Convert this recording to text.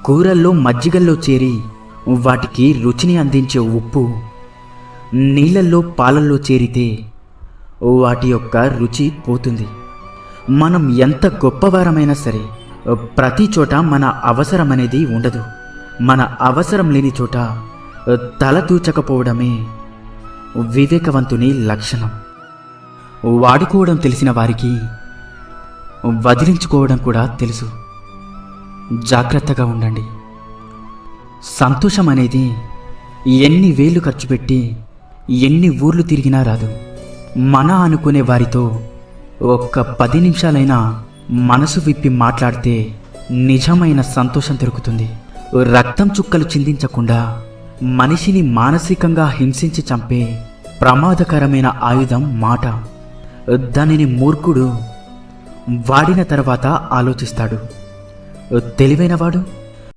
కూరల్లో మజ్జిగల్లో చేరి వాటికి రుచిని అందించే ఉప్పు నీళ్ళల్లో పాలల్లో చేరితే వాటి యొక్క రుచి పోతుంది. మనం ఎంత గొప్పవారమైనా సరే ప్రతి చోట మన అవసరం అనేది ఉండదు. మన అవసరం లేని చోట తల తూచకపోవడమే వివేకవంతుని లక్షణం. వాడుకోవడం తెలిసిన వారికి వదిలించుకోవడం కూడా తెలుసు. జాగ్రత్తగా ఉండండి. సంతోషం అనేది ఎన్ని వేలు ఖర్చు పెట్టి ఎన్ని ఊర్లు తిరిగినా రాదు. మన అనుకునే వారితో ఒక్క 10 నిమిషాలైనా మనసు విప్పి మాట్లాడితే నిజమైన సంతోషం దొరుకుతుంది. రక్తం చుక్కలు చిందించకుండా మనిషిని మానసికంగా హింసించి చంపే ప్రమాదకరమైన ఆయుధం మాట. దానిని మూర్ఖుడు వాడిన తర్వాత ఆలోచిస్తాడు. తెలివైనవాడు